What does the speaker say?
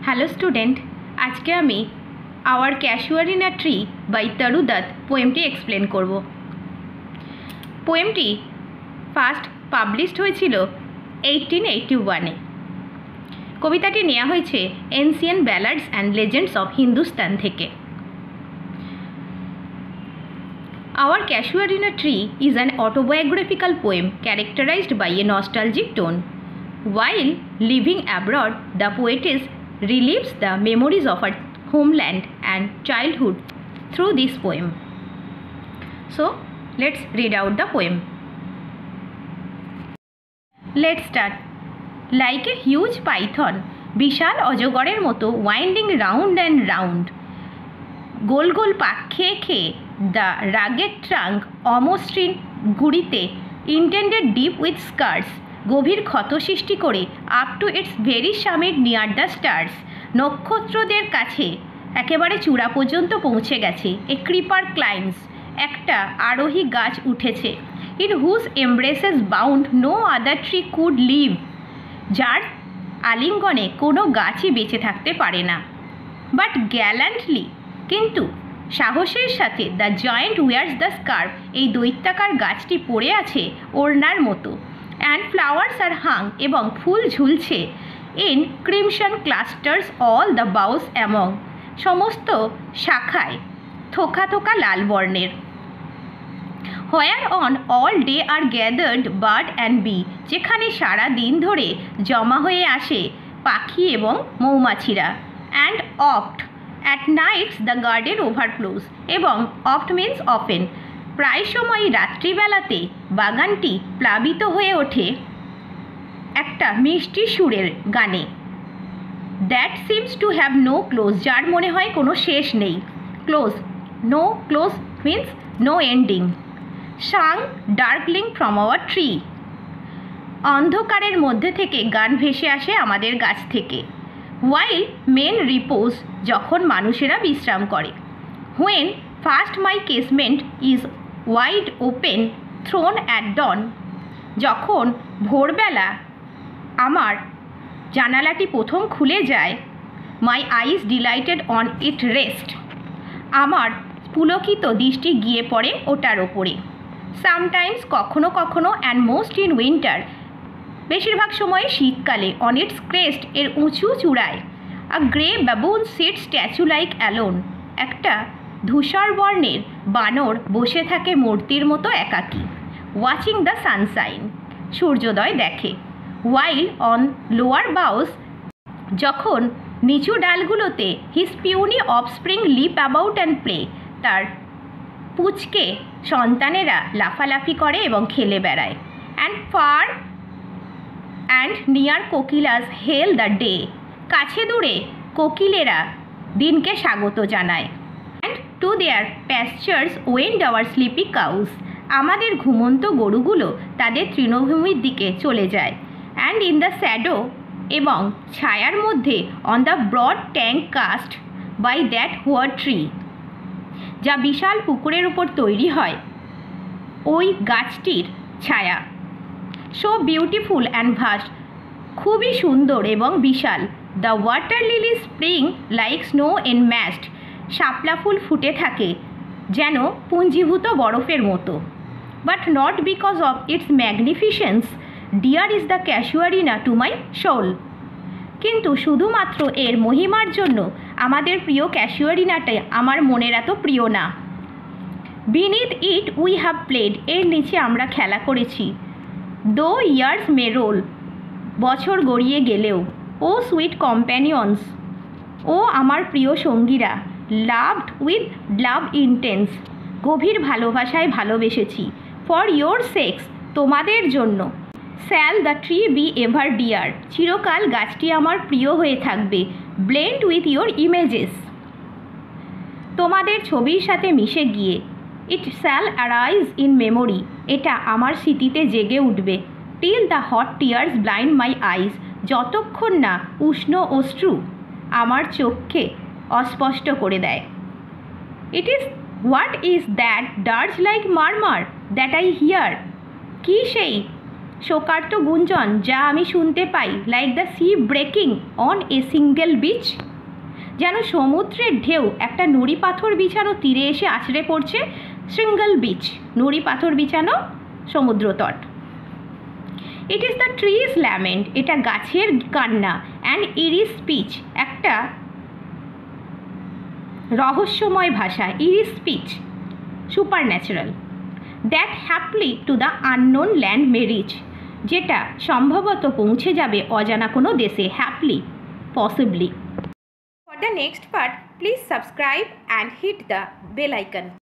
Hello student, আজকে আমি our casuarina tree by Toru Dutt পোয়েমটি এক্সপ্লেন করব। পোয়েমটি ফার্স্ট পাবলিশড হয়েছিল 1881-এ। কবিতাটি নেওয়া হয়েছে ancient ballads and legends of Hindustan থেকে। Our Casuar in a Tree is an autobiographical poem characterized by a nostalgic tone. While living abroad, the poetess relives the memories of her homeland and childhood through this poem. So, let's read out the poem. Let's start. Like a huge python, বিশাল অজগরের মতো winding round and round, গোল গোল পাক খেয়ে খেয়ে the rugged trunk অমসৃণ গুড়িতে intended deep with scars, গভীর ক্ষত সৃষ্টি করে up to its very summit near the stars, নক্ষত্রদের কাছে একেবারে চূড়া পর্যন্ত পৌঁছে গেছে। a creeper climbs, একটা আরোহী গাছ উঠেছে। in whose embraces bound no other tree could live, যার আলিঙ্গনে কোনো গাছই বেঁচে থাকতে পারে না। but gallantly, কিন্তু সাহসের সাথে দ্য জয়েন্ট উইয়ার্স দ্য স্কার্ফ, এই দৈত্যাকার গাছটি পড়ে আছে ওড়নার মতো। অ্যান্ড ফ্লাওয়ার্স আর হাং, এবং ফুল ঝুলছে। In crimson clusters all the boughs among, সমস্ত শাখায় থোকা থোকা লাল বর্ণের। Where on all day are gathered bird and bee, যেখানে সারা দিন ধরে জমা হয়ে আসে পাখি এবং মৌমাছিরা। And oft at nights the garden overflows, এবং অফট মিন্স অফেন, প্রায় সময় রাত্রিবেলাতে বাগানটি প্লাবিত হয়ে ওঠে একটা মিষ্টি সুরের গানে। That seems to have no close, যার মনে হয় কোনো শেষ নেই। Close, no close means no ending. Sang darkling from our tree, অন্ধকারের মধ্যে থেকে গান ভেসে আসে আমাদের গাছ থেকে। while men repose, যখন মানুষেরা বিশ্রাম করে। when first my casement is wide open thrown at dawn, যখন ভোরবেলা আমার জানালাটি প্রথম খুলে যায়। my eyes delighted on it rest, আমার পুলকিত দৃষ্টি গিয়ে পড়ে ওটার ওপরে। sometimes, কখনো কখনো, and most in winter, বেশিরভাগ সময় শীতকালে। অন ইটস ক্রেস্ট, এর উঁচু চূড়ায়। A grey baboon sit statue like alone, একটা ধূসর বর্ণের বানর বসে থাকে মূর্তির মতো একাকী। ওয়াচিং দ্য সানশাইন, সূর্যোদয় দেখে। ওয়াইল অন লোয়ার বাউস, যখন নিচু ডালগুলোতে his puny offspring leap about and play, তার পুচকে সন্তানেরা লাফালাফি করে এবং খেলে বেড়ায়। And far and near kokilas hail the day, কাছে দূরে কোকিলেরা দিনকে স্বাগত জানায়। And to their pastures wend our sleepy cows, আমাদের ঘুমন্ত গরুগুলো তাদের তৃণভূমির দিকে চলে যায়। অ্যান্ড ইন দ্য শ্যাডো, এবং ছায়ার মধ্যে, on the broad tank cast by that hoar tree, যা বিশাল পুকুরের উপর তৈরি হয় ওই গাছটির ছায়া। সো বিউটিফুল অ্যান্ড ভাস্ট, খুবই সুন্দর এবং বিশাল। The water lily spring like snow enmassed, শাপলা ফুল ফুটে থাকে যেন পুঞ্জীভূত বরফের মতো। But not because of its magnificence dear is the casuarina to my soul, কিন্তু শুধুমাত্র এর মহিমার জন্য আমাদের প্রিয় ক্যাশুয়ারিনাটা আমার মনের এত প্রিয় না। Beneath it we have played, এর নিচে আমরা খেলা করেছি। দো ইয়ার্স মে রোল, বছর গড়িয়ে গেলেও। ও সুইট কম্প্যানিয়ন্স, ও আমার প্রিয় সঙ্গীরা। লাভড উইথ লাভ ইন্টেন্স, গভীর ভালোবাসায় ভালোবেসেছি। ফর ইয়োর সেক্স, তোমাদের জন্য। Shall the tree be ever dear, চিরকাল গাছটি আমার প্রিয় হয়ে থাকবে। ব্লেন্ড উইথ ইয়োর ইমেজেস, তোমাদের ছবির সাথে মিশে গিয়ে। It shall arise in memory, এটা আমার স্মৃতিতে জেগে উঠবে। Till the hot tears blind my eyes, যতক্ষণ না উষ্ণ অশ্রু আমার চোখকে অস্পষ্ট করে দেয়। It is what is that dirge like murmur that I hear, কি সেই শোকার্ত গুঞ্জন যা আমি শুনতে পাই, like the sea breaking on a shingle beach, যেন সমুদ্রের ঢেউ একটা নুড়ি পাথর বিছানো তীরে এসে আছড়ে পড়ছে। সিঙ্গেল বিচ, নুড়ি পাথর বিছানো সমুদ্রতট। It is the tree's lament, এটা গাছের কান্না। অ্যান্ড ইরিস স্পিচ, একটা রহস্যময় ভাষা। Eerie speech supernatural. That haply to the unknown land may reach, যেটা সম্ভবত পৌঁছে যাবে অজানা কোনো দেশে। Haply, possibly. For the next part please subscribe and hit the bell icon.